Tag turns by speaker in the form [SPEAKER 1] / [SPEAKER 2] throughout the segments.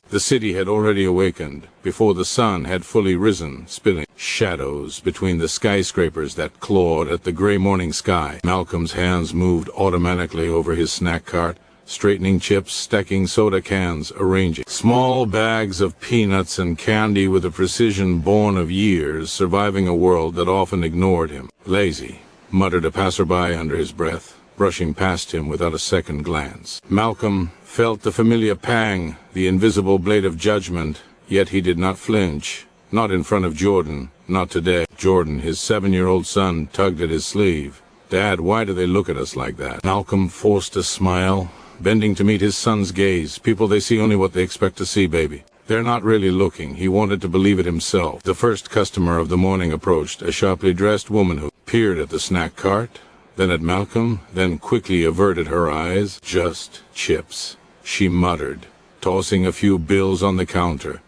[SPEAKER 1] The city had already awakened, before the sun had fully risen, spilling shadows between the skyscrapers that clawed at the gray morning sky. Malcolm's hands moved automatically over his snack cart, straightening chips, stacking soda cans, arranging small bags of peanuts and candy with a precision born of years surviving a world that often ignored him. "Lazy," muttered a passerby under his breath, brushing past him without a second glance. Malcolm felt the familiar pang, the invisible blade of judgment, yet he did not flinch. Not in front of Jordan, not today. Jordan, his 7-year-old son, tugged at his sleeve. "Dad, why do they look at us like that?" Malcolm forced a smile, bending to meet his son's gaze. "People, they see only what they expect to see, baby. They're not really looking." He wanted to believe it himself. The first customer of the morning approached, a sharply dressed woman who peered at the snack cart, then at Malcolm, then quickly averted her eyes. "Just chips," she muttered, tossing a few bills on the counter,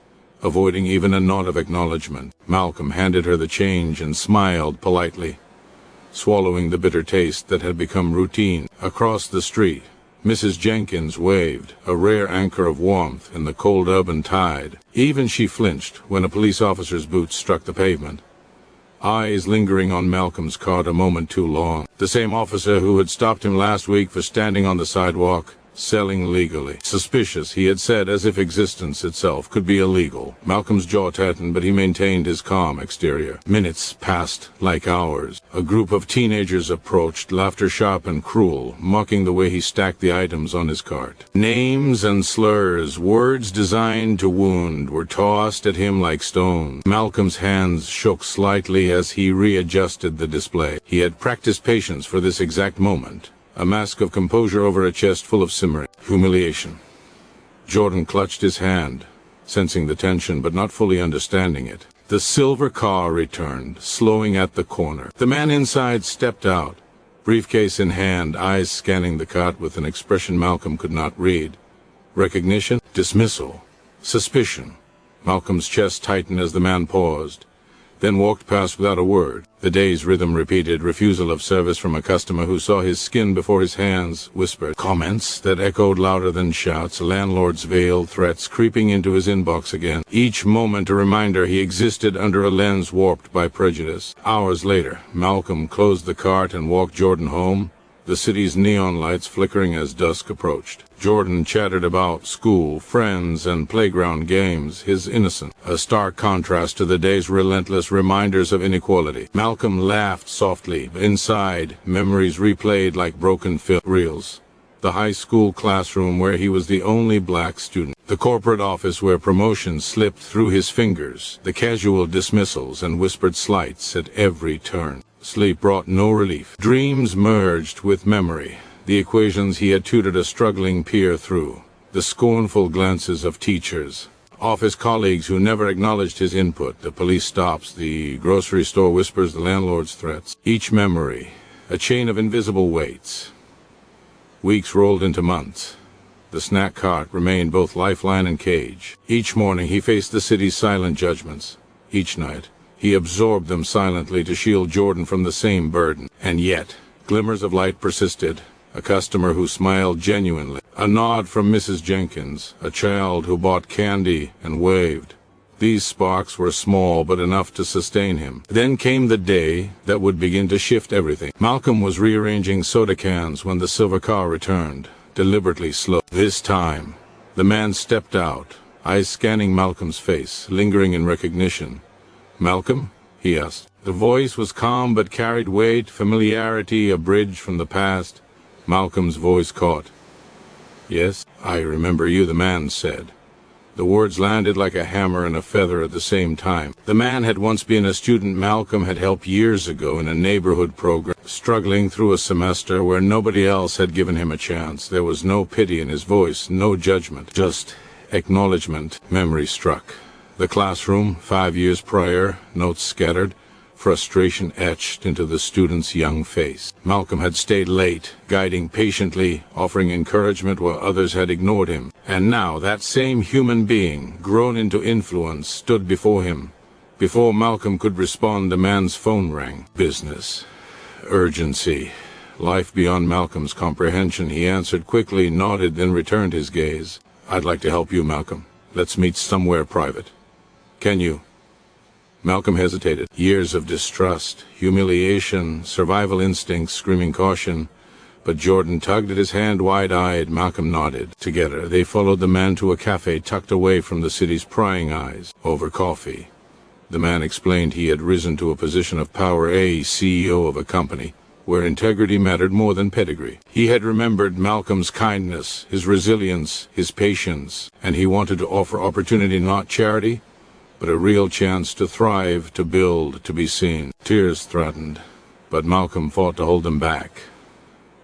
[SPEAKER 1] avoiding even a nod of acknowledgement. Malcolm handed her the change and smiled politely, swallowing the bitter taste that had become routine. Across the street, Mrs. Jenkins waved, a rare anchor of warmth in the cold urban tide. Even she flinched when a police officer's boots struck the pavement, eyes lingering on Malcolm's cart a moment too long. The same officer who had stopped him last week for standing on the sidewalk, selling legally. Suspicious, he had said, as if existence itself could be illegal. Malcolm's jaw tightened, but he maintained his calm exterior. Minutes passed like hours. A group of teenagers approached, laughter sharp and cruel, mocking the way he stacked the items on his cart. Names and slurs, words designed to wound, were tossed at him like stones. Malcolm's hands shook slightly as he readjusted the display. He had practiced patience for this exact moment. A mask of composure over a chest full of simmering humiliation. Jordan clutched his hand, sensing the tension but not fully understanding it. The silver car returned, slowing at the corner. The man inside stepped out, briefcase in hand, eyes scanning the cart with an expression Malcolm could not read. Recognition? Dismissal? Suspicion? Malcolm's chest tightened as the man paused, then walked past without a word. The day's rhythm repeated, refusal of service from a customer who saw his skin before his hands, whispered comments that echoed louder than shouts, landlord's veiled threats creeping into his inbox again. Each moment a reminder he existed under a lens warped by prejudice. Hours later, Malcolm closed the cart and walked Jordan home, the city's neon lights flickering as dusk approached. Jordan chattered about school, friends, and playground games, his innocence, a stark contrast to the day's relentless reminders of inequality. Malcolm laughed softly. Inside, memories replayed like broken film reels. The high school classroom where he was the only black student. The corporate office where promotions slipped through his fingers. The casual dismissals and whispered slights at every turn. Sleep brought no relief. Dreams merged with memory. The equations he had tutored a struggling peer through. The scornful glances of teachers. Office colleagues who never acknowledged his input. The police stops. The grocery store whispers. The landlord's threats. Each memory, a chain of invisible weights. Weeks rolled into months. The snack cart remained both lifeline and cage. Each morning he faced the city's silent judgments. Each night he absorbed them silently to shield Jordan from the same burden. And yet, glimmers of light persisted. A customer who smiled genuinely. A nod from Mrs. Jenkins. A child who bought candy and waved. These sparks were small but enough to sustain him. Then came the day that would begin to shift everything. Malcolm was rearranging soda cans when the silver car returned, deliberately slow. This time, the man stepped out, eyes scanning Malcolm's face, lingering in recognition. "Malcolm?" he asked. The voice was calm but carried weight, familiarity, a bridge from the past. Malcolm's voice caught. "Yes, I remember you," the man said. The words landed like a hammer and a feather at the same time. The man had once been a student Malcolm had helped years ago in a neighborhood program, struggling through a semester where nobody else had given him a chance. There was no pity in his voice, no judgment, just acknowledgement. Memory struck. The classroom, 5 years prior, notes scattered, frustration etched into the student's young face. Malcolm had stayed late, guiding patiently, offering encouragement where others had ignored him. And now that same human being, grown into influence, stood before him. Before Malcolm could respond, the man's phone rang. Business. Urgency. Life beyond Malcolm's comprehension. He answered quickly, nodded, then returned his gaze. "I'd like to help you, Malcolm." Let's meet somewhere private. Can you? Malcolm hesitated. Years of distrust, humiliation, survival instincts screaming caution. But Jordan tugged at his hand wide-eyed. Malcolm nodded. Together, they followed the man to a cafe tucked away from the city's prying eyes. Over coffee. The man explained he had risen to a position of power, a CEO of a company, where integrity mattered more than pedigree. He had remembered Malcolm's kindness, his resilience, his patience, and he wanted to offer opportunity, not charity, but a real chance to thrive, to build, to be seen. Tears threatened, but Malcolm fought to hold them back.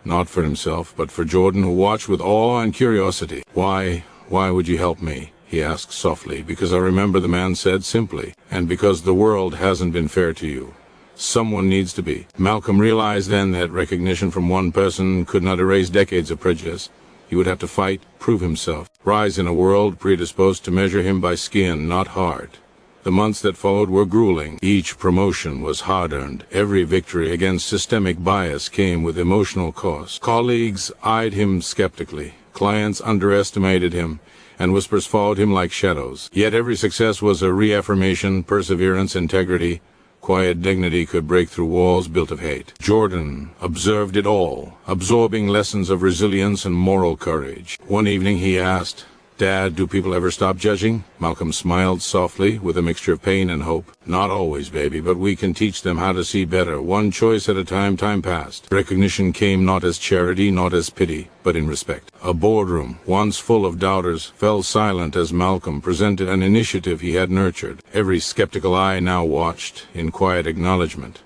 [SPEAKER 1] Not for himself, but for Jordan, who watched with awe and curiosity. Why would you help me? He asked softly. Because I remember, the man said simply, and because the world hasn't been fair to you. Someone needs to be. Malcolm realized then that recognition from one person could not erase decades of prejudice. He would have to fight, prove himself, rise in a world predisposed to measure him by skin, not heart. The months that followed were grueling. Each promotion was hard-earned. Every victory against systemic bias came with emotional cost. Colleagues eyed him skeptically. Clients underestimated him, and whispers followed him like shadows. Yet every success was a reaffirmation, perseverance, integrity. Quiet dignity could break through walls built of hate. Jordan observed it all, absorbing lessons of resilience and moral courage. One evening he asked, "Dad, do people ever stop judging?" Malcolm smiled softly, with a mixture of pain and hope. "Not always, baby, but we can teach them how to see better, one choice at a time." Time passed. Recognition came not as charity, not as pity, but in respect. A boardroom, once full of doubters, fell silent as Malcolm presented an initiative he had nurtured. Every skeptical eye now watched, in quiet acknowledgement.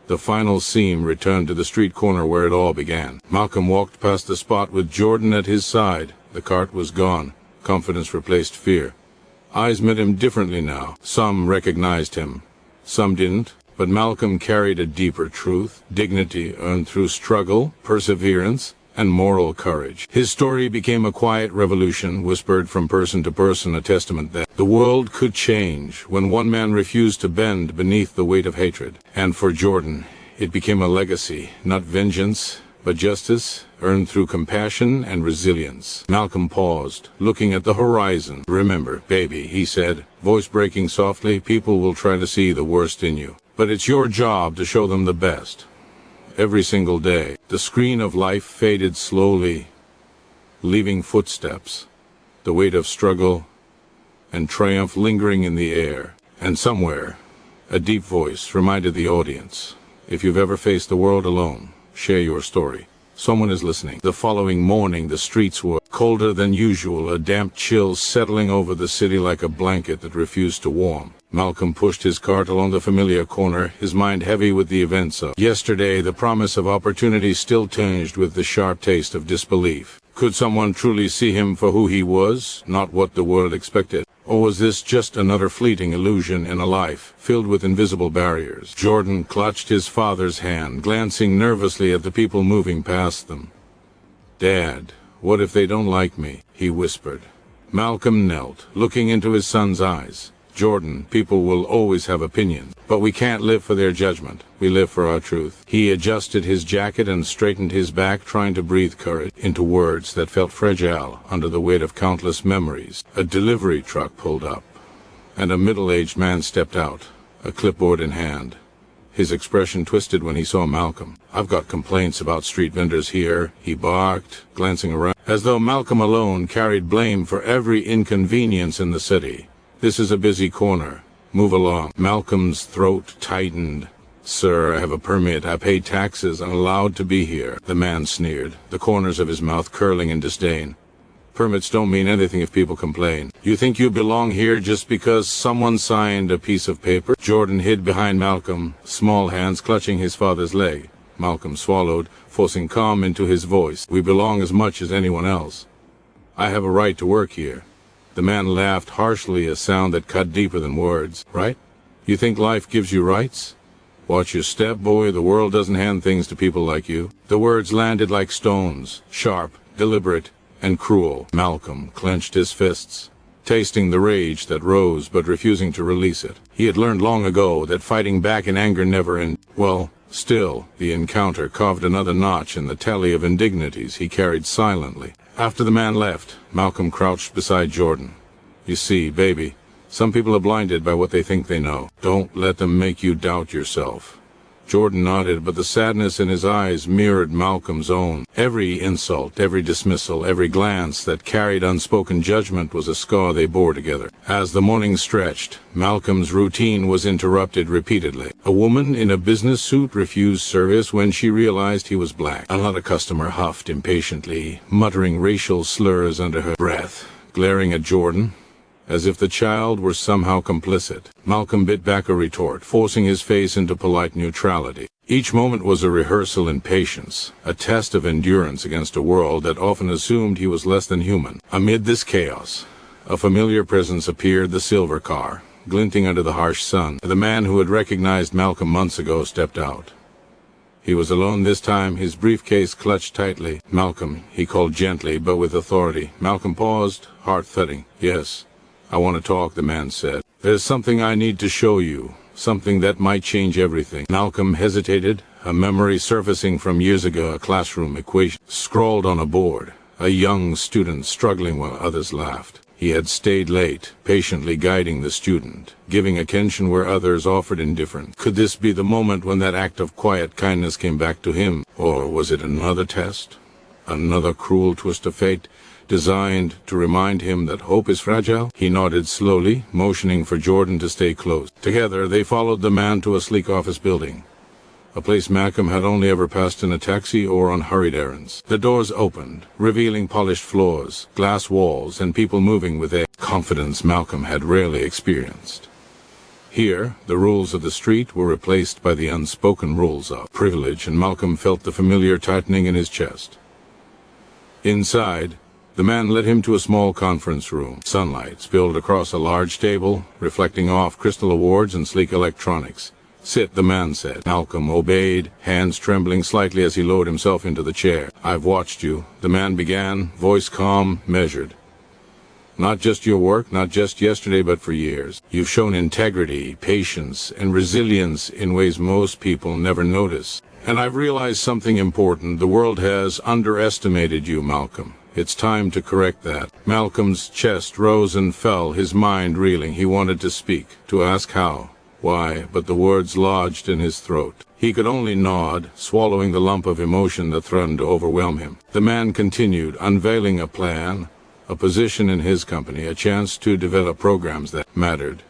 [SPEAKER 1] The final seam returned to the street corner where it all began. Malcolm walked past the spot with Jordan at his side. The cart was gone. Confidence replaced fear. Eyes met him differently now. Some recognized him, some didn't. But Malcolm carried a deeper truth, dignity earned through struggle, perseverance, and moral courage. His story became a quiet revolution, whispered from person to person, a testament that the world could change when one man refused to bend beneath the weight of hatred. And for Jordan, it became a legacy, not vengeance, but justice, earned through compassion and resilience. Malcolm paused, looking at the horizon. "Remember, baby," he said, voice breaking softly, "people will try to see the worst in you, but it's your job to show them the best. Every single day." The screen of life faded slowly, leaving footsteps, the weight of struggle and triumph lingering in the air. And somewhere, a deep voice reminded the audience, "If you've ever faced the world alone, share your story. Someone is listening." The following morning, the streets were colder than usual, a damp chill settling over the city like a blanket that refused to warm. Malcolm pushed his cart along the familiar corner, his mind heavy with the events of yesterday. The promise of opportunity still tinged with the sharp taste of disbelief. Could someone truly see him for who he was, not what the world expected? Or was this just another fleeting illusion in a life filled with invisible barriers? Jordan clutched his father's hand, glancing nervously at the people moving past them. "Dad, what if they don't like me?" he whispered. Malcolm knelt, looking into his son's eyes. "Jordan, people will always have opinions, but we can't live for their judgment. We live for our truth." He adjusted his jacket and straightened his back, trying to breathe courage into words that felt fragile under the weight of countless memories. A delivery truck pulled up, and a middle-aged man stepped out, a clipboard in hand. His expression twisted when he saw Malcolm. "I've got complaints about street vendors here," he barked, glancing around, as though Malcolm alone carried blame for every inconvenience in the city. "This is a busy corner. Move along." Malcolm's throat tightened. "Sir, I have a permit. I pay taxes. I'm allowed to be here." The man sneered, the corners of his mouth curling in disdain. "Permits don't mean anything if people complain. You think you belong here just because someone signed a piece of paper?" Jordan hid behind Malcolm, small hands clutching his father's leg. Malcolm swallowed, forcing calm into his voice. "We belong as much as anyone else. I have a right to work here." The man laughed harshly, a sound that cut deeper than words. "Right? You think life gives you rights? Watch your step, boy. The world doesn't hand things to people like you." The words landed like stones, sharp, deliberate, and cruel. Malcolm clenched his fists, tasting the rage that rose but refusing to release it. He had learned long ago that fighting back in anger never ended. Well, still, the encounter carved another notch in the tally of indignities he carried silently. After the man left, Malcolm crouched beside Jordan. You see, baby, some people are blinded by what they think they know. Don't let them make you doubt yourself. Jordan nodded, but the sadness in his eyes mirrored Malcolm's own. Every insult, every dismissal, every glance that carried unspoken judgment was a scar they bore together. As the morning stretched, Malcolm's routine was interrupted repeatedly. A woman in a business suit refused service when she realized he was black. Another customer huffed impatiently, muttering racial slurs under her breath, glaring at Jordan as if the child were somehow complicit. Malcolm bit back a retort, forcing his face into polite neutrality. Each moment was a rehearsal in patience, a test of endurance against a world that often assumed he was less than human. Amid this chaos, a familiar presence appeared, the silver car, glinting under the harsh sun. The man who had recognized Malcolm months ago stepped out. He was alone this time, his briefcase clutched tightly. "Malcolm," he called gently but with authority. Malcolm paused, heart thudding. "Yes, I want to talk," the man said. "There's something I need to show you, something that might change everything." Malcolm hesitated, a memory surfacing from years ago, a classroom equation scrawled on a board, a young student struggling while others laughed. He had stayed late, patiently guiding the student, giving attention where others offered indifference. Could this be the moment when that act of quiet kindness came back to him? Or was it another test? Another cruel twist of fate, designed to remind him that hope is fragile? He nodded slowly, motioning for Jordan to stay close. Together they followed the man to a sleek office building, a place Malcolm had only ever passed in a taxi or on hurried errands. The doors opened, revealing polished floors, glass walls, and people moving with a confidence Malcolm had rarely experienced. Here, the rules of the street were replaced by the unspoken rules of privilege, and Malcolm felt the familiar tightening in his chest. Inside, the man led him to a small conference room. Sunlight spilled across a large table, reflecting off crystal awards and sleek electronics. "Sit," the man said. Malcolm obeyed, hands trembling slightly as he lowered himself into the chair. "I've watched you," the man began, voice calm, measured. "Not just your work, not just yesterday, but for years. You've shown integrity, patience, and resilience in ways most people never notice. And I've realized something important. The world has underestimated you, Malcolm. It's time to correct that." Malcolm's chest rose and fell, his mind reeling. He wanted to speak, to ask how, why, but the words lodged in his throat. He could only nod, swallowing the lump of emotion that threatened to overwhelm him. The man continued, unveiling a plan, a position in his company, a chance to develop programs that mattered,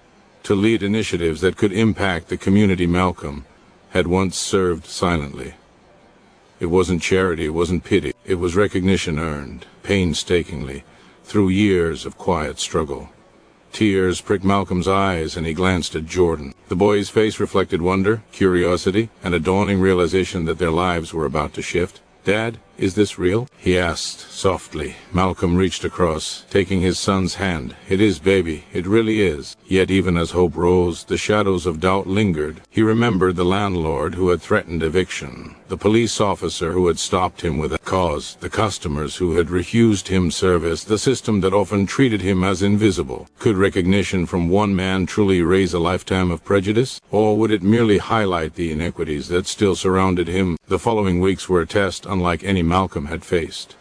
[SPEAKER 1] to lead initiatives that could impact the community Malcolm had once served silently. It wasn't charity, it wasn't pity. It was recognition earned, painstakingly, through years of quiet struggle. Tears pricked Malcolm's eyes, and he glanced at Jordan. The boy's face reflected wonder, curiosity, and a dawning realization that their lives were about to shift. "Dad, is this real?" he asked softly. Malcolm reached across, taking his son's hand. "It is, baby, it really is." Yet even as hope rose, the shadows of doubt lingered. He remembered the landlord who had threatened eviction, the police officer who had stopped him with a cause, the customers who had refused him service, the system that often treated him as invisible. Could recognition from one man truly erase a lifetime of prejudice? Or would it merely highlight the inequities that still surrounded him? The following weeks were a test unlike any Malcolm had faced.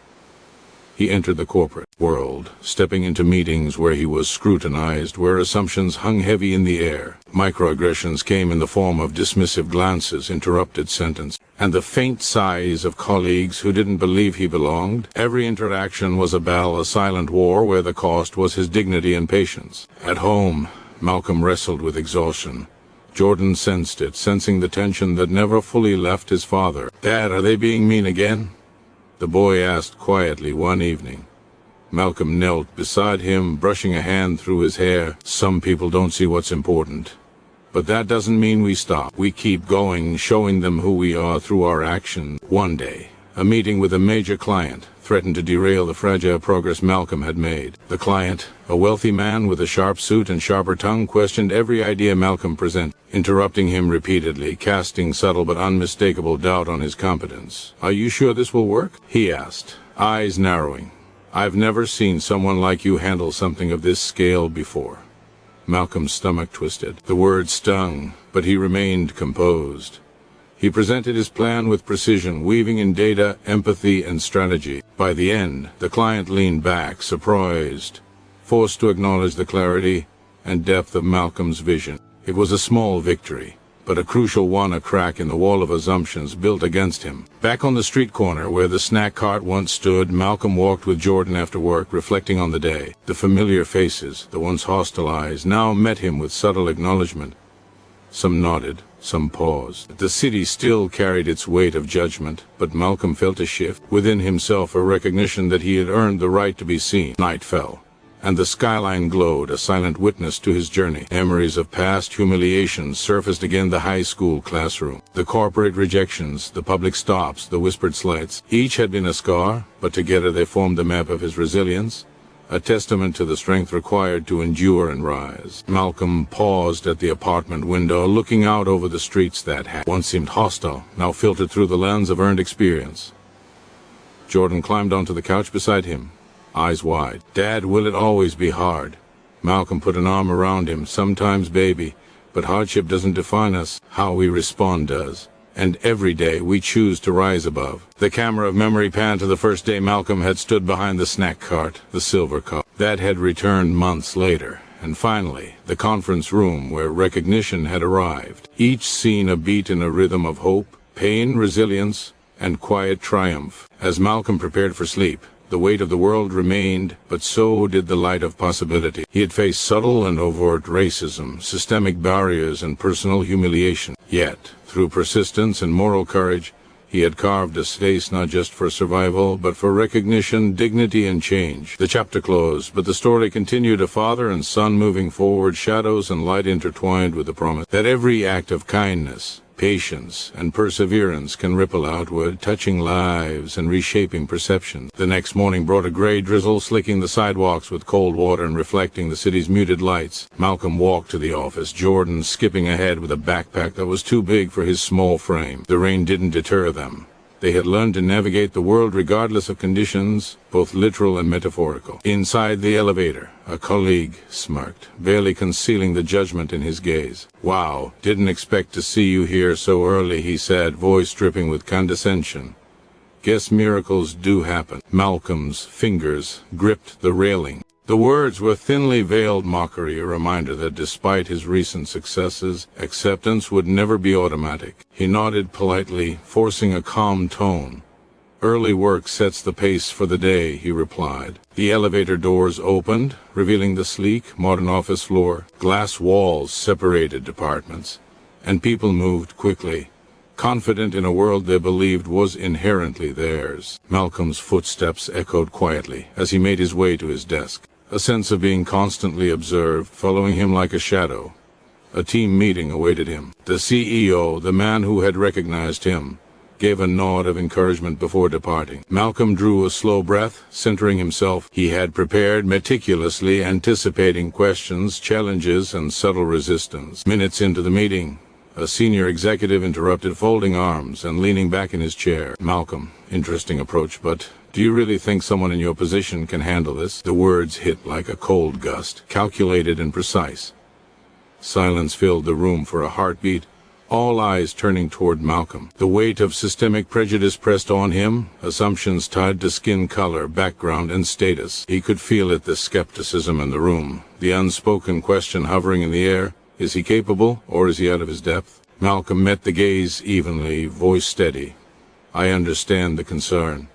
[SPEAKER 1] He entered the corporate world, stepping into meetings where he was scrutinized, where assumptions hung heavy in the air. Microaggressions came in the form of dismissive glances, interrupted sentences, and the faint sighs of colleagues who didn't believe he belonged. Every interaction was a battle, a silent war where the cost was his dignity and patience. At home, Malcolm wrestled with exhaustion. Jordan sensed it, sensing the tension that never fully left his father. "Dad, are they being mean again?" the boy asked quietly one evening. Malcolm knelt beside him, brushing a hand through his hair. "Some people don't see what's important. But that doesn't mean we stop. We keep going, showing them who we are through our actions." One day, a meeting with a major client threatened to derail the fragile progress Malcolm had made. The client, a wealthy man with a sharp suit and sharper tongue, questioned every idea Malcolm presented, interrupting him repeatedly, casting subtle but unmistakable doubt on his competence. "Are you sure this will work?" he asked, eyes narrowing. "I've never seen someone like you handle something of this scale before." Malcolm's stomach twisted. The words stung, but he remained composed. He presented his plan with precision, weaving in data, empathy, and strategy. By the end, the client leaned back, surprised, forced to acknowledge the clarity and depth of Malcolm's vision. It was a small victory, but a crucial one, a crack in the wall of assumptions built against him. Back on the street corner where the snack cart once stood, Malcolm walked with Jordan after work, reflecting on the day. The familiar faces, the once hostile eyes, now met him with subtle acknowledgement. Some nodded, some paused. The city still carried its weight of judgment, but Malcolm felt a shift within himself, a recognition that he had earned the right to be seen. Night fell, and the skyline glowed, a silent witness to his journey. Memories of past humiliations surfaced again: the high school classroom, the corporate rejections, the public stops, the whispered slights. Each had been a scar, but together they formed the map of his resilience, a testament to the strength required to endure and rise. Malcolm paused at the apartment window, looking out over the streets that had once seemed hostile, now filtered through the lens of earned experience. Jordan climbed onto the couch beside him, eyes wide. "Dad, will it always be hard?" Malcolm put an arm around him. "Sometimes, baby, but hardship doesn't define us. How we respond does. And every day we choose to rise above." The camera of memory panned to the first day Malcolm had stood behind the snack cart, the silver cup. That had returned months later. And finally, the conference room where recognition had arrived. Each scene a beat in a rhythm of hope, pain, resilience, and quiet triumph. As Malcolm prepared for sleep, the weight of the world remained, but so did the light of possibility. He had faced subtle and overt racism, systemic barriers, and personal humiliation. Yet, through persistence and moral courage, he had carved a space not just for survival, but for recognition, dignity, and change. The chapter closed, but the story continued, a father and son moving forward, shadows and light intertwined, with the promise that every act of kindness, patience, and perseverance can ripple outward, touching lives and reshaping perceptions. The next morning brought a gray drizzle, slicking the sidewalks with cold water and reflecting the city's muted lights. Malcolm walked to the office, Jordan skipping ahead with a backpack that was too big for his small frame. The rain didn't deter them. They had learned to navigate the world regardless of conditions, both literal and metaphorical. Inside the elevator, a colleague smirked, barely concealing the judgment in his gaze. "Wow, didn't expect to see you here so early," he said, voice dripping with condescension. "Guess miracles do happen." Malcolm's fingers gripped the railing. The words were thinly veiled mockery, a reminder that despite his recent successes, acceptance would never be automatic. He nodded politely, forcing a calm tone. "Early work sets the pace for the day," he replied. The elevator doors opened, revealing the sleek, modern office floor. Glass walls separated departments, and people moved quickly, confident in a world they believed was inherently theirs. Malcolm's footsteps echoed quietly as he made his way to his desk. A sense of being constantly observed, following him like a shadow. A team meeting awaited him. The CEO, the man who had recognized him, gave a nod of encouragement before departing. Malcolm drew a slow breath, centering himself. He had prepared meticulously, anticipating questions, challenges, and subtle resistance. Minutes into the meeting, a senior executive interrupted, folding arms and leaning back in his chair. "Malcolm, interesting approach, but do you really think someone in your position can handle this?" The words hit like a cold gust, calculated and precise. Silence filled the room for a heartbeat, all eyes turning toward Malcolm. The weight of systemic prejudice pressed on him, assumptions tied to skin color, background, and status. He could feel it, the skepticism in the room, the unspoken question hovering in the air. Is he capable, or is he out of his depth? Malcolm met the gaze evenly, voice steady. "I understand the concern,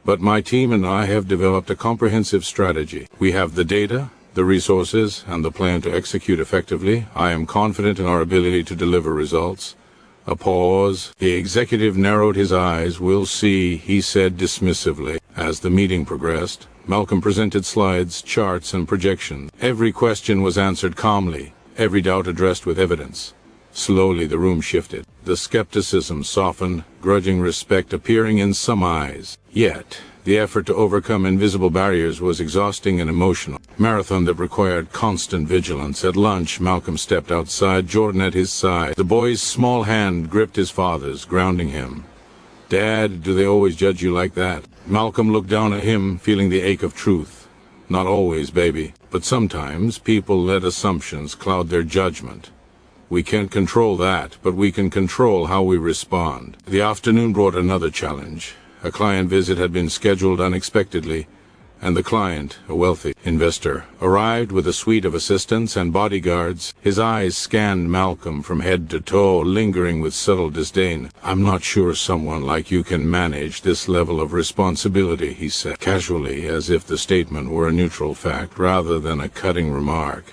[SPEAKER 1] but my team and I have developed a comprehensive strategy. We have the data, the resources, and the plan to execute effectively. I am confident in our ability to deliver results." A pause. The executive narrowed his eyes. "We'll see," he said dismissively. As the meeting progressed, Malcolm presented slides, charts, and projections. Every question was answered calmly, every doubt addressed with evidence. Slowly the room shifted. The skepticism softened, grudging respect appearing in some eyes. Yet, the effort to overcome invisible barriers was exhausting and emotional. Marathon that required constant vigilance. At lunch, Malcolm stepped outside, Jordan at his side. The boy's small hand gripped his father's, grounding him. "Dad, do they always judge you like that?" Malcolm looked down at him, feeling the ache of truth. "Not always, baby, but sometimes people let assumptions cloud their judgment. We can't control that, but we can control how we respond." The afternoon brought another challenge. A client visit had been scheduled unexpectedly, and the client, a wealthy investor, arrived with a suite of assistants and bodyguards. His eyes scanned Malcolm from head to toe, lingering with subtle disdain. "I'm not sure someone like you can manage this level of responsibility," he said, casually, as if the statement were a neutral fact rather than a cutting remark.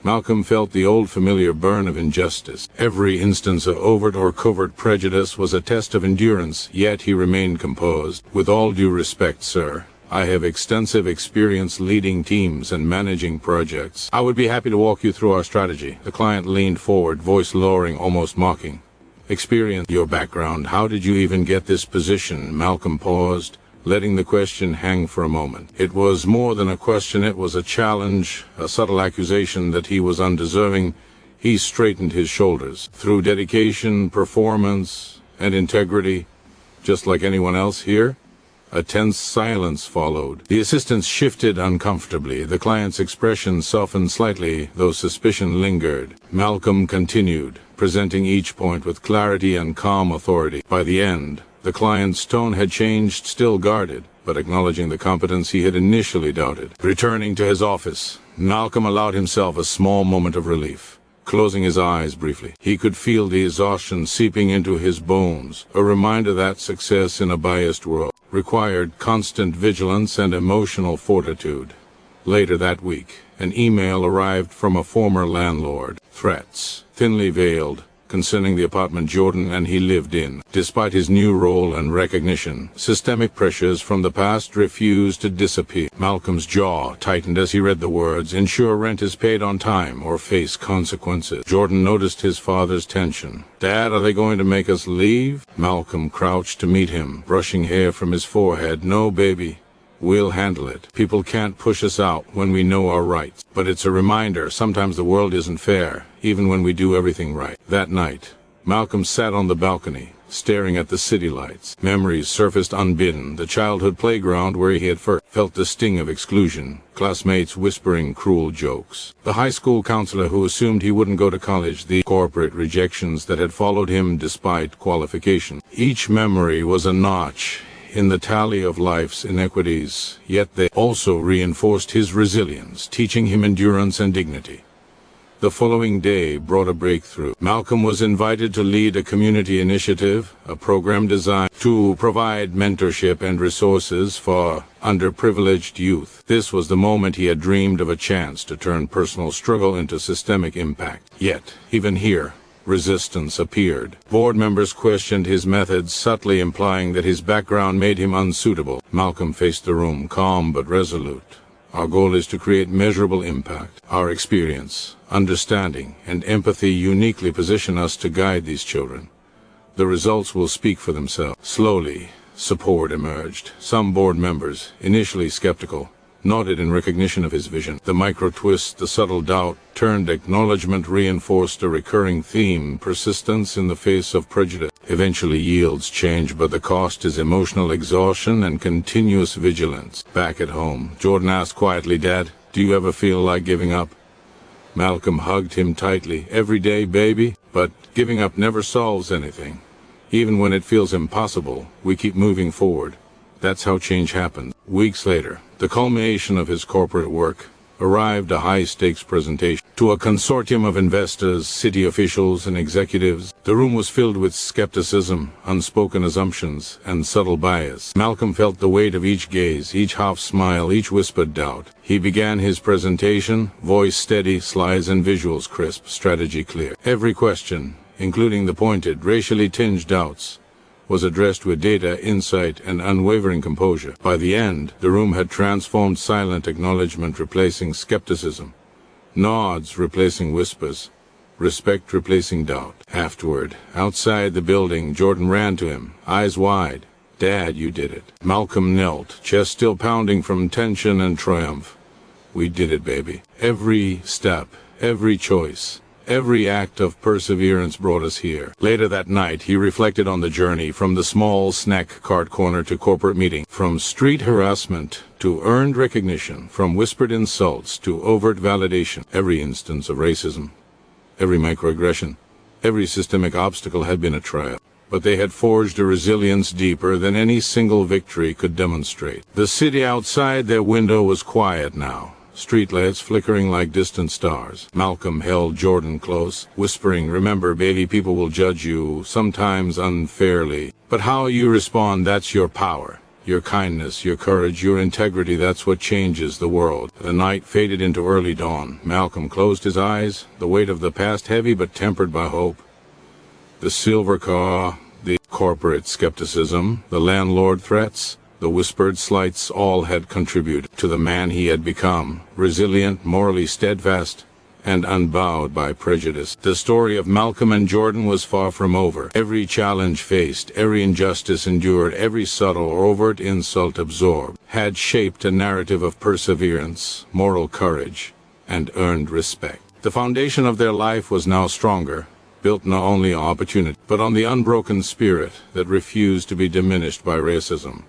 [SPEAKER 1] Malcolm felt the old familiar burn of injustice. Every instance of overt or covert prejudice was a test of endurance, yet he remained composed. "With all due respect, sir, I have extensive experience leading teams and managing projects. I would be happy to walk you through our strategy." The client leaned forward, voice lowering, almost mocking. "Experience? Your background? How did you even get this position?" Malcolm paused, letting the question hang for a moment. It was more than a question, it was a challenge, a subtle accusation that he was undeserving. He straightened his shoulders. "Through dedication, performance, and integrity, just like anyone else here." A tense silence followed. The assistants shifted uncomfortably. The client's expression softened slightly, though suspicion lingered. Malcolm continued, presenting each point with clarity and calm authority. By the end, the client's tone had changed, still guarded, but acknowledging the competence he had initially doubted. Returning to his office, Malcolm allowed himself a small moment of relief. Closing his eyes briefly, he could feel the exhaustion seeping into his bones, a reminder that success in a biased world required constant vigilance and emotional fortitude. Later that week, an email arrived from a former landlord. Threats, thinly veiled, concerning the apartment Jordan and he lived in. Despite his new role and recognition, systemic pressures from the past refused to disappear. Malcolm's jaw tightened as he read the words, "Ensure rent is paid on time or face consequences." Jordan noticed his father's tension. "Dad, are they going to make us leave?" Malcolm crouched to meet him, brushing hair from his forehead. "No, baby. We'll handle it. People can't push us out when we know our rights. But it's a reminder, sometimes the world isn't fair, even when we do everything right." That night, Malcolm sat on the balcony, staring at the city lights. Memories surfaced unbidden, the childhood playground where he had first felt the sting of exclusion, classmates whispering cruel jokes, the high school counselor who assumed he wouldn't go to college, the corporate rejections that had followed him despite qualification. Each memory was a notch in the tally of life's inequities, yet they also reinforced his resilience, teaching him endurance and dignity. The following day brought a breakthrough. Malcolm was invited to lead a community initiative, a program designed to provide mentorship and resources for underprivileged youth. This was the moment he had dreamed of, a chance to turn personal struggle into systemic impact. Yet, even here, resistance appeared. Board members questioned his methods, subtly implying that his background made him unsuitable. Malcolm faced the room, calm but resolute. "Our goal is to create measurable impact. Our experience, understanding, and empathy uniquely position us to guide these children. The results will speak for themselves." Slowly, support emerged. Some board members, initially skeptical, nodded in recognition of his vision. The micro-twist, the subtle doubt, turned acknowledgement, reinforced a recurring theme: persistence in the face of prejudice eventually yields change, but the cost is emotional exhaustion and continuous vigilance. Back at home, Jordan asked quietly, "Dad, do you ever feel like giving up?" Malcolm hugged him tightly. "Every day, baby, but giving up never solves anything. Even when it feels impossible, we keep moving forward. That's how change happens." Weeks later, the culmination of his corporate work arrived, a high-stakes presentation to a consortium of investors, city officials, and executives. The room was filled with skepticism, unspoken assumptions, and subtle bias. Malcolm felt the weight of each gaze, each half-smile, each whispered doubt. He began his presentation, voice steady, slides and visuals crisp, strategy clear. Every question, including the pointed, racially tinged doubts, was addressed with data, insight, and unwavering composure. By the end, the room had transformed, silent acknowledgement replacing skepticism, nods replacing whispers, respect replacing doubt. Afterward, outside the building, Jordan ran to him, eyes wide. "Dad, you did it." Malcolm knelt, chest still pounding from tension and triumph. "We did it, baby. Every step, every choice, every act of perseverance brought us here." Later that night, he reflected on the journey from the small snack cart corner to corporate meeting, from street harassment to earned recognition, from whispered insults to overt validation. Every instance of racism, every microaggression, every systemic obstacle had been a trial. but they had forged a resilience deeper than any single victory could demonstrate. The city outside their window was quiet now, streetlights flickering like distant stars. Malcolm held Jordan close, whispering, "Remember, baby, people will judge you, sometimes unfairly. But how you respond, that's your power. Your kindness, your courage, your integrity, that's what changes the world." The night faded into early dawn. Malcolm closed his eyes, the weight of the past heavy but tempered by hope. The silver car, the corporate skepticism, the landlord threats, the whispered slights, all had contributed to the man he had become, resilient, morally steadfast, and unbowed by prejudice. The story of Malcolm and Jordan was far from over. Every challenge faced, every injustice endured, every subtle or overt insult absorbed, had shaped a narrative of perseverance, moral courage, and earned respect. The foundation of their life was now stronger, built not only on opportunity, but on the unbroken spirit that refused to be diminished by racism.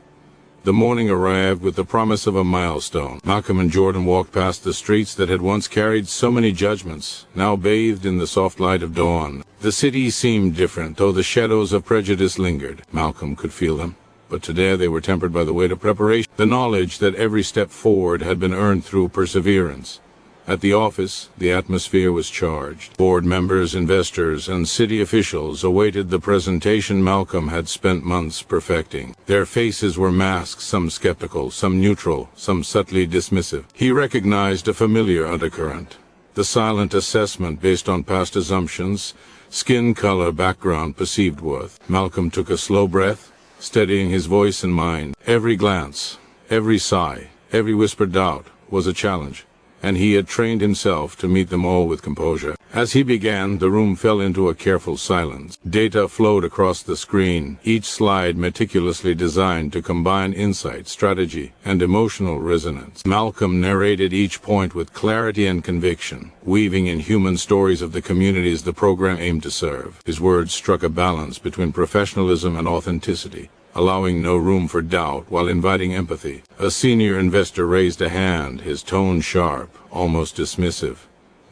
[SPEAKER 1] The morning arrived with the promise of a milestone. Malcolm and Jordan walked past the streets that had once carried so many judgments, now bathed in the soft light of dawn. The city seemed different, though the shadows of prejudice lingered. Malcolm could feel them, but today they were tempered by the weight of preparation, the knowledge that every step forward had been earned through perseverance. At the office, the atmosphere was charged. Board members, investors, and city officials awaited the presentation Malcolm had spent months perfecting. Their faces were masked, some skeptical, some neutral, some subtly dismissive. He recognized a familiar undercurrent. The silent assessment based on past assumptions, skin color, background, perceived worth. Malcolm took a slow breath, steadying his voice and mind. Every glance, every sigh, every whispered doubt was a challenge, and he had trained himself to meet them all with composure. As he began, the room fell into a careful silence. Data flowed across the screen, each slide meticulously designed to combine insight, strategy, and emotional resonance. Malcolm narrated each point with clarity and conviction, weaving in human stories of the communities the program aimed to serve. His words struck a balance between professionalism and authenticity, allowing no room for doubt while inviting empathy. A senior investor raised a hand, his tone sharp, almost dismissive.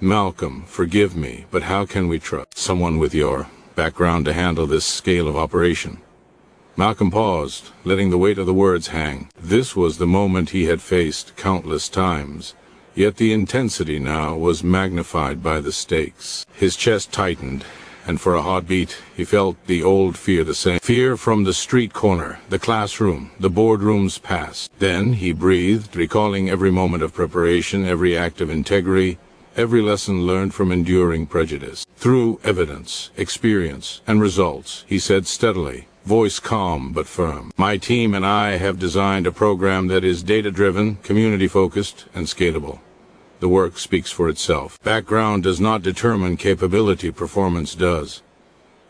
[SPEAKER 1] "Malcolm, forgive me, but how can we trust someone with your background to handle this scale of operation?" Malcolm paused, letting the weight of the words hang. This was the moment he had faced countless times, yet the intensity now was magnified by the stakes. His chest tightened, and for a heartbeat, he felt the old fear, the same fear from the street corner, the classroom, the boardroom's past. Then he breathed, recalling every moment of preparation, every act of integrity, every lesson learned from enduring prejudice. Through evidence, experience, and results, he said steadily, voice calm but firm, "My team and I have designed a program that is data-driven, community-focused, and scalable. The work speaks for itself. Background does not determine capability, performance does."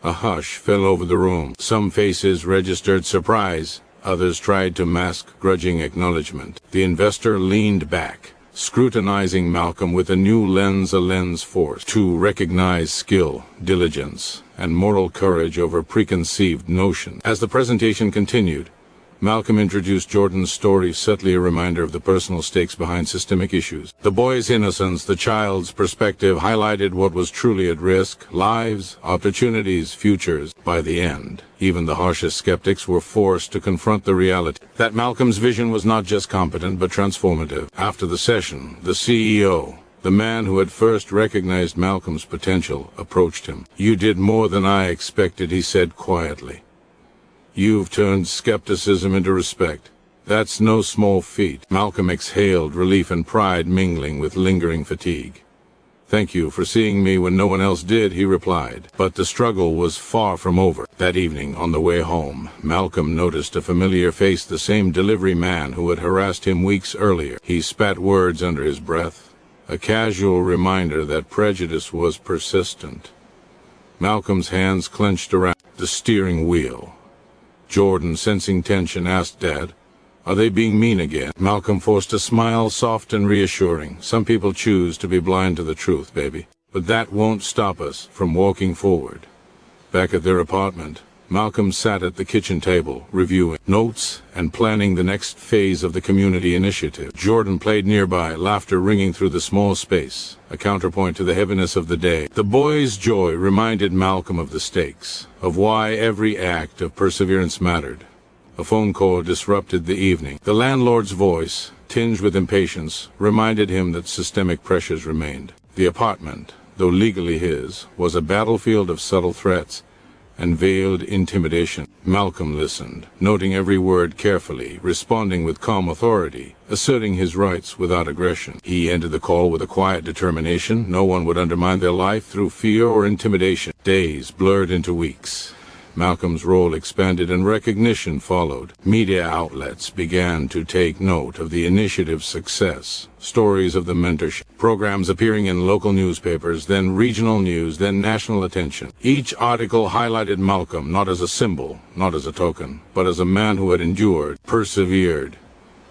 [SPEAKER 1] A hush fell over the room. Some faces registered surprise, others tried to mask grudging acknowledgement. The investor leaned back, scrutinizing Malcolm with a new lens, a lens forced to recognize skill, diligence, and moral courage over preconceived notions. As the presentation continued, Malcolm introduced Jordan's story, subtly a reminder of the personal stakes behind systemic issues. The boy's innocence, the child's perspective, highlighted what was truly at risk: lives, opportunities, futures. By the end, even the harshest skeptics were forced to confront the reality that Malcolm's vision was not just competent but transformative. After the session, the CEO, the man who had first recognized Malcolm's potential, approached him. "You did more than I expected," he said quietly. "You've turned skepticism into respect. That's no small feat." Malcolm exhaled, relief and pride mingling with lingering fatigue. "Thank you for seeing me when no one else did," he replied. But the struggle was far from over. That evening, on the way home, Malcolm noticed a familiar face, the same delivery man who had harassed him weeks earlier. He spat words under his breath, a casual reminder that prejudice was persistent. Malcolm's hands clenched around the steering wheel. Jordan, sensing tension, asked Dad, "Are they being mean again?" Malcolm forced a smile, soft and reassuring. "Some people choose to be blind to the truth, baby. But that won't stop us from walking forward." Back at their apartment, Malcolm sat at the kitchen table, reviewing notes and planning the next phase of the community initiative. Jordan played nearby, laughter ringing through the small space, a counterpoint to the heaviness of the day. The boy's joy reminded Malcolm of the stakes, of why every act of perseverance mattered. A phone call disrupted the evening. The landlord's voice, tinged with impatience, reminded him that systemic pressures remained. The apartment, though legally his, was a battlefield of subtle threats and veiled intimidation. Malcolm listened, noting every word carefully, responding with calm authority, asserting his rights without aggression. He ended the call with a quiet determination. No one would undermine their life through fear or intimidation. Days blurred into weeks. Malcolm's role expanded and recognition followed. Media outlets began to take note of the initiative's success. Stories of the mentorship, programs appearing in local newspapers, then regional news, then national attention. Each article highlighted Malcolm not as a symbol, not as a token, but as a man who had endured, persevered,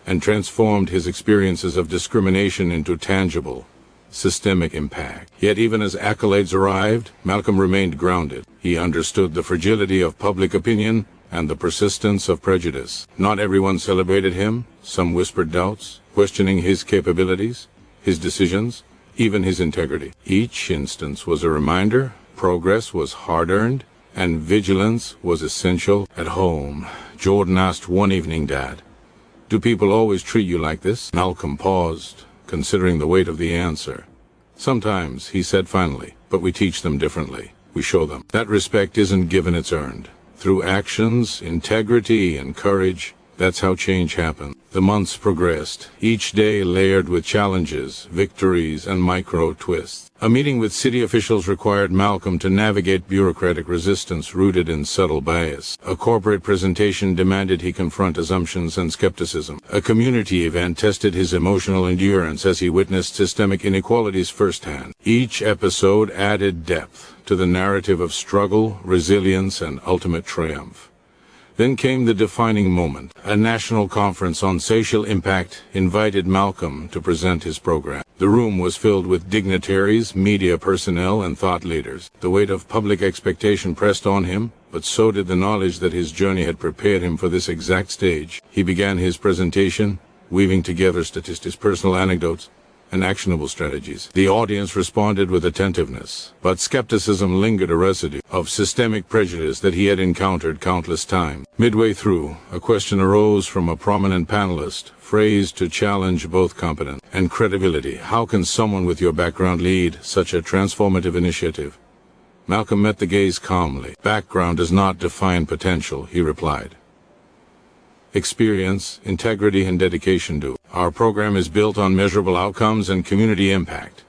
[SPEAKER 1] and transformed his experiences of discrimination into tangible, systemic impact. Yet even as accolades arrived, Malcolm remained grounded. He understood the fragility of public opinion and the persistence of prejudice. Not everyone celebrated him. Some whispered doubts, questioning his capabilities, his decisions, even his integrity. Each instance was a reminder progress was hard-earned and vigilance was essential. At home, Jordan asked one evening, "Dad, do people always treat you like this?" Malcolm paused, considering the weight of the answer. "Sometimes," he said finally, "but we teach them differently. We show them that respect isn't given, it's earned. Through actions, integrity, and courage. That's how change happened." The months progressed, each day layered with challenges, victories, and micro-twists. A meeting with city officials required Malcolm to navigate bureaucratic resistance rooted in subtle bias. A corporate presentation demanded he confront assumptions and skepticism. A community event tested his emotional endurance as he witnessed systemic inequalities firsthand. Each episode added depth to the narrative of struggle, resilience, and ultimate triumph. Then came the defining moment. A national conference on social impact invited Malcolm to present his program. The room was filled with dignitaries, media personnel, and thought leaders. The weight of public expectation pressed on him, but so did the knowledge that his journey had prepared him for this exact stage. He began his presentation, weaving together statistics, personal anecdotes, and actionable strategies. The audience responded with attentiveness, but skepticism lingered, a residue of systemic prejudice that he had encountered countless times. Midway through, a question arose from a prominent panelist, phrased to challenge both competence and credibility. "How can someone with your background lead such a transformative initiative?" Malcolm met the gaze calmly. "Background does not define potential," he replied. "Experience, integrity, and dedication do. Our program is built on measurable outcomes and community impact.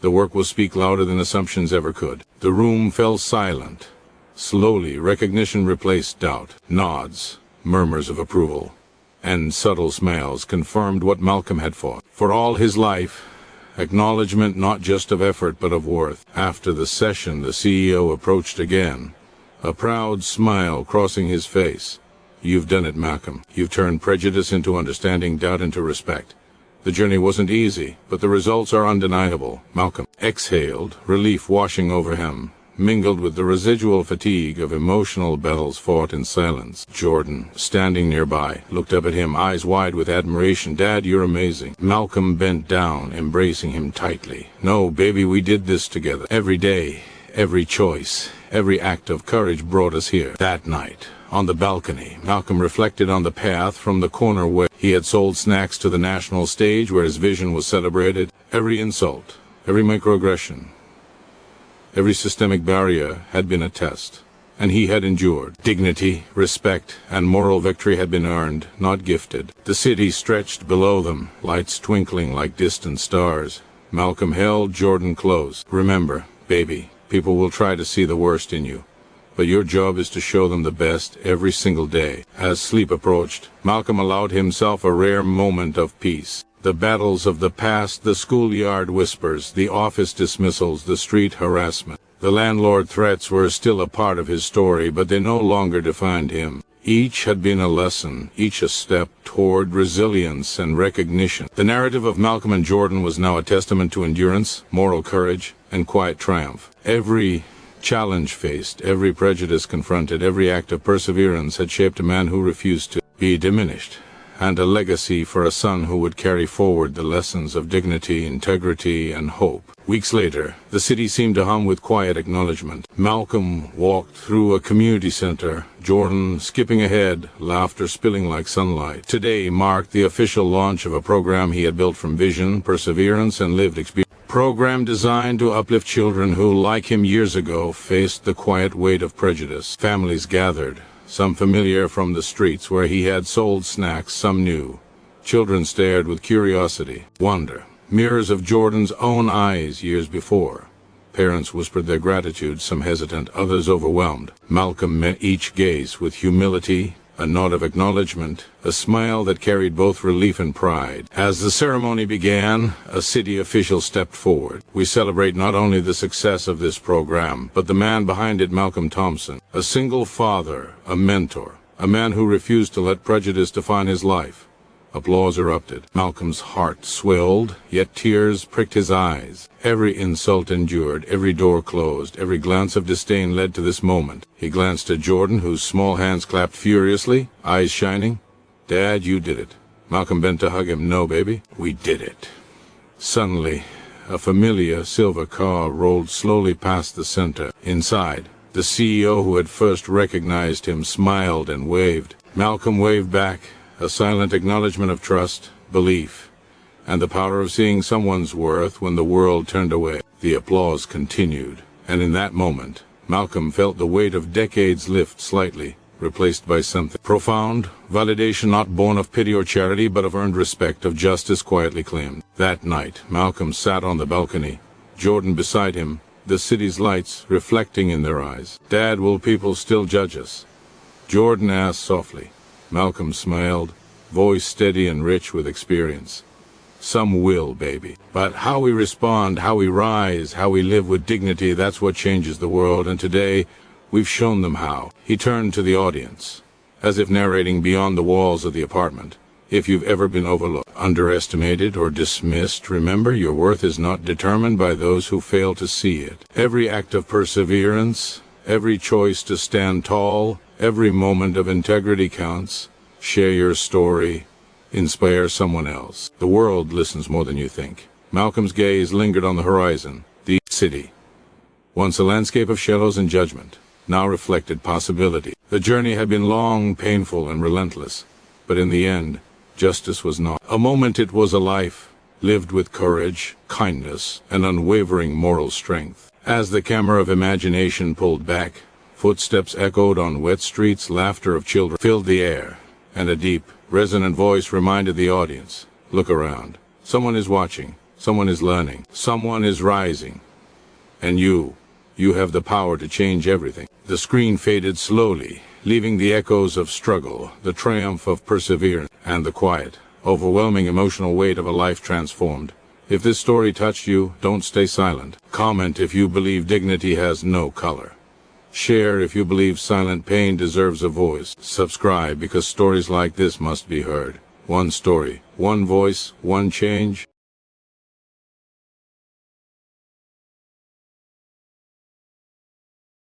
[SPEAKER 1] The work will speak louder than assumptions ever could." The room fell silent. Slowly, recognition replaced doubt. Nods, murmurs of approval, and subtle smiles confirmed what Malcolm had fought for all his life. Acknowledgement not just of effort but of worth. After the session, the CEO approached again, a proud smile crossing his face. "You've done it, Malcolm. You've turned prejudice into understanding, doubt into respect. The journey wasn't easy, but the results are undeniable." Malcolm exhaled, relief washing over him, mingled with the residual fatigue of emotional battles fought in silence. Jordan, standing nearby, looked up at him, eyes wide with admiration. "Dad, you're amazing." Malcolm bent down, embracing him tightly. "No, baby, we did this together. Every day, every choice, every act of courage brought us here." That night, on the balcony, Malcolm reflected on the path from the corner where he had sold snacks to the national stage where his vision was celebrated. Every insult, every microaggression, every systemic barrier had been a test, and he had endured. Dignity, respect, and moral victory had been earned, not gifted. The city stretched below them, lights twinkling like distant stars. Malcolm held Jordan close. "Remember, baby, people will try to see the worst in you, but your job is to show them the best every single day." As sleep approached, Malcolm allowed himself a rare moment of peace. The battles of the past, the schoolyard whispers, the office dismissals, the street harassment, the landlord threats were still a part of his story, but they no longer defined him. Each had been a lesson, each a step toward resilience and recognition. The narrative of Malcolm and Jordan was now a testament to endurance, moral courage, and quiet triumph. Every challenge faced, every prejudice confronted, every act of perseverance had shaped a man who refused to be diminished, and a legacy for a son who would carry forward the lessons of dignity, integrity, and hope. Weeks later, the city seemed to hum with quiet acknowledgement. Malcolm walked through a community center, Jordan skipping ahead, laughter spilling like sunlight. Today marked the official launch of a program he had built from vision, perseverance, and lived experience. Program designed to uplift children who, like him years ago, faced the quiet weight of prejudice. Families gathered, some familiar from the streets where he had sold snacks, some new. Children stared with curiosity, wonder, mirrors of Jordan's own eyes years before. Parents whispered their gratitude, some hesitant, others overwhelmed. Malcolm met each gaze with humility, a nod of acknowledgement, a smile that carried both relief and pride. As the ceremony began, a city official stepped forward. We celebrate not only the success of this program, but the man behind it, Malcolm Thompson, a single father, a mentor, a man who refused to let prejudice define his life. Applause erupted. Malcolm's heart swelled, yet tears pricked his eyes. Every insult endured, every door closed, every glance of disdain led to this moment. He glanced at Jordan, whose small hands clapped furiously, eyes shining. "Dad, you did it." Malcolm bent to hug him. "No, baby, we did it." Suddenly, a familiar silver car rolled slowly past the center. Inside, the CEO who had first recognized him smiled and waved. Malcolm waved back, a silent acknowledgement of trust, belief, and the power of seeing someone's worth when the world turned away. The applause continued, and in that moment, Malcolm felt the weight of decades lift slightly, replaced by something profound, validation not born of pity or charity, but of earned respect, of justice quietly claimed. That night, Malcolm sat on the balcony, Jordan beside him, the city's lights reflecting in their eyes. "Dad, will people still judge us?" Jordan asked softly. Malcolm smiled, voice steady and rich with experience. "Some will, baby. But how we respond, how we rise, how we live with dignity, that's what changes the world, and today, we've shown them how." He turned to the audience, as if narrating beyond the walls of the apartment. "If you've ever been overlooked, underestimated, or dismissed, remember your worth is not determined by those who fail to see it. Every act of perseverance, every choice to stand tall, every moment of integrity counts. Share your story. Inspire someone else. The world listens more than you think." Malcolm's gaze lingered on the horizon. The city, once a landscape of shadows and judgment, now reflected possibility. The journey had been long, painful, and relentless, but in the end, justice was not a moment, it was a life, lived with courage, kindness, and unwavering moral strength. As the camera of imagination pulled back, footsteps echoed on wet streets, laughter of children filled the air, and a deep, resonant voice reminded the audience, "Look around. Someone is watching. Someone is learning. Someone is rising. And you have the power to change everything." The screen faded slowly, leaving the echoes of struggle, the triumph of perseverance, and the quiet, overwhelming emotional weight of a life transformed. If this story touched you, don't stay silent. Comment if you believe dignity has no color. Share if you believe silent pain deserves a voice. Subscribe because stories like this must be heard. One story, one voice, one change.